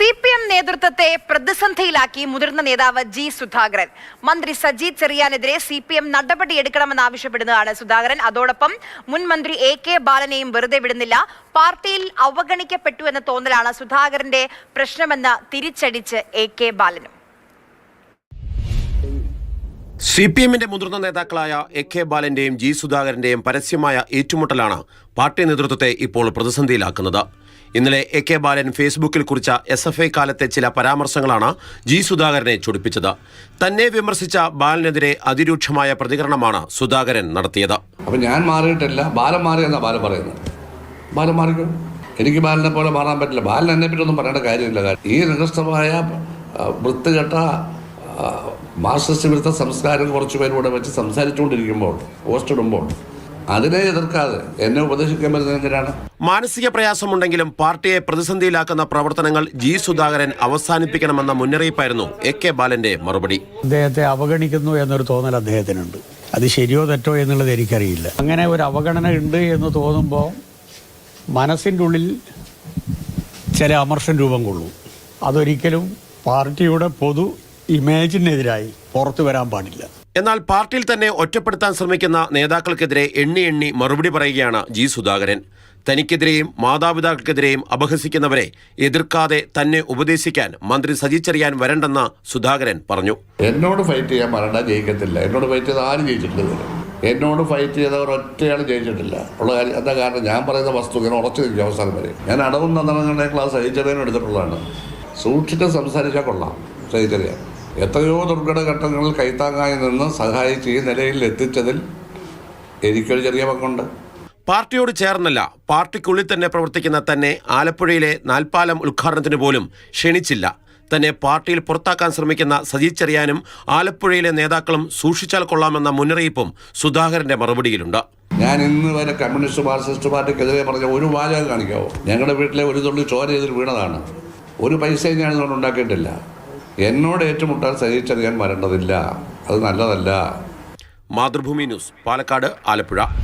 CPM നേതൃത്വത്തെ പ്രതിസന്ധിയിലാക്കി മുതിർന്ന നേതാവ് ജി സുധാകരൻ. മന്ത്രി സജി ചെറിയാനെതിരെ CPM നടപടിയെടുക്കണമെന്നാവശ്യപ്പെടുന്നതാണ് സുധാകരൻ. അതോടൊപ്പം മുൻ മന്ത്രി AK ബാലനെയും വെറുതെ വിടുന്നില്ല. പാർട്ടിയിൽ അവഗണിക്കപ്പെട്ടു എന്ന തോന്നലാണ് സുധാകരന്റെ പ്രശ്നമെന്ന് തിരിച്ചടിച്ച് AK ബാലനും. CPMന്റെ മുതിർന്ന നേതാക്കളായ AK ബാലന്റെയും ജി സുധാകരന്റെയും പരസ്യമായ ഏറ്റുമുട്ടലാണ് പാർട്ടി നേതൃത്വത്തെ ഇപ്പോൾ പ്രതിസന്ധിയിലാക്കുന്നത്. ഇന്നലെ AK ബാലൻ ഫേസ്ബുക്കിൽ കുറിച്ച SFI കാലത്തെ ചില പരാമർശങ്ങളാണ് ജി സുധാകരനെ ചൊടിപ്പിച്ചത്. തന്നെ വിമർശിച്ച ബാലനെതിരെ അതിരൂക്ഷമായ പ്രതികരണമാണ് സുധാകരൻ നടത്തിയത്. അപ്പം ഞാൻ മാറിയിട്ടില്ല, ബാലൻ മാറിയെന്നാ ബാലൻ പറയുന്നത്. ബാലൻ മാറിക്കോ, എനിക്ക് ബാലനെ പോലെ മാറാൻ പറ്റില്ല. ബാലൻ എന്നെ പറ്റൊന്നും പറയേണ്ട കാര്യമില്ല. ഈ നികൃഷ്ടമായ വൃത്തികെട്ട മാർക്സിസ്റ്റ് വിരുദ്ധ സംസ്കാരം കുറച്ച് പേരൂടെ വെച്ച് സംസാരിച്ചുകൊണ്ടിരിക്കുമ്പോൾ, പോസ്റ്റ് ഇടുമ്പോൾ അതിനെ എതിർക്കാതെ എന്നെ ഉപദേശിക്കാൻ പറ്റുന്നത് എന്തിനാണ്? മാനസിക പ്രയാസമുണ്ടെങ്കിലും പാർട്ടിയെ പ്രതിസന്ധിയിലാക്കുന്ന പ്രവർത്തനങ്ങൾ ജി സുധാകരൻ അവസാനിപ്പിക്കണമെന്ന മുന്നറിയിപ്പായിരുന്നു AK ബാലന്റെ മറുപടി. അദ്ദേഹത്തെ അവഗണിക്കുന്നു എന്നൊരു തോന്നൽ അദ്ദേഹത്തിനുണ്ട്. അത് ശരിയോ തെറ്റോ എന്നുള്ളത് എനിക്കറിയില്ല. അങ്ങനെ ഒരു അവഗണന ഉണ്ട് എന്ന് തോന്നുമ്പോൾ മനസ്സിൻ്റെ ഉള്ളിൽ ചില അമർഷം രൂപം കൊള്ളും. അതൊരിക്കലും പാർട്ടിയുടെ പൊതു ഇമേജിനെതിരായി പുറത്തു വരാൻ പാടില്ല. എന്നാൽ പാർട്ടിയിൽ തന്നെ ഒറ്റപ്പെടുത്താൻ ശ്രമിക്കുന്ന നേതാക്കൾക്കെതിരെ എണ്ണി മറുപടി പറയുകയാണ് ജി സുധാകരൻ. തനിക്കെതിരെയും മാതാപിതാക്കൾക്കെതിരെയും അപഹസിക്കുന്നവരെ എതിർക്കാതെ തന്നെ ഉപദേശിക്കാൻ മന്ത്രി സജി ചെറിയാൻ വരണ്ടെന്ന് സുധാകരൻ പറഞ്ഞു. എന്നോട് ഫൈറ്റ് ചെയ്യാൻ പറയണ്ട, ജയിക്കത്തില്ല. എന്നോട് ഫൈറ്റ് ചെയ്ത് ആരും ജയിച്ചിട്ടില്ല. എന്നോട് ഫൈറ്റ് ചെയ്തവർ ഒറ്റയാൾ ജയിച്ചിട്ടില്ല. ഉള്ള കാര്യം എന്താ? കാരണം ഞാൻ പറയുന്ന വസ്തു ഇങ്ങനെ ഉറച്ചു നിൽക്കും അവസാനം വരെ. ഞാൻ അടവും നന്നങ്ങളുടെ ക്ലാസ് സജി ചെറിയാനും എടുത്തിട്ടുള്ളതാണ്. സൂക്ഷിച്ച് സംസാരിച്ചാൽ കൊള്ളാം സജി ചെറിയാൻ. എത്രയോ ദുർഘട ഘട്ടങ്ങളിൽ കൈത്താങ്ങായി നിന്ന് സഹായിച്ച് ഈ നിലയിൽ എത്തിച്ചതിൽ എനിക്കൊരു ചെറിയ പങ്കുണ്ട്. പാർട്ടിയോട് ചേർന്നല്ല, പാർട്ടിക്കുള്ളിൽ തന്നെ പ്രവർത്തിക്കുന്ന തന്നെ ആലപ്പുഴയിലെ നാൽപ്പാലം ഉദ്ഘാടനത്തിന് പോലും ക്ഷണിച്ചില്ല. തന്നെ പാർട്ടിയിൽ പുറത്താക്കാൻ ശ്രമിക്കുന്ന സജി ചെറിയാനും ആലപ്പുഴയിലെ നേതാക്കളും സൂക്ഷിച്ചാൽ കൊള്ളാമെന്ന മുന്നറിയിപ്പും സുധാകരന്റെ മറുപടിയിലുണ്ട്. ഞാൻ ഇന്ന് വരെ കമ്മ്യൂണിസ്റ്റ് മാർക്സിസ്റ്റ് പാർട്ടിക്കെതിരെ പറഞ്ഞ ഒരു വാചകം കാണിക്കാവോ? ഞങ്ങളുടെ വീട്ടിലെ ഒരു തുള്ളി ചോര ചെയ്തിൽ വീണതാണ്. ഒരു പൈസയും ഞാൻ ഇതുകൊണ്ട് ഉണ്ടാക്കിയിട്ടില്ല. എന്നോട് ഏറ്റുമുട്ടാൻ സജി ചെറിയാൻ വരേണ്ടതില്ല. അത് നല്ലതല്ല. മാതൃഭൂമി ന്യൂസ്, പാലക്കാട്, ആലപ്പുഴ.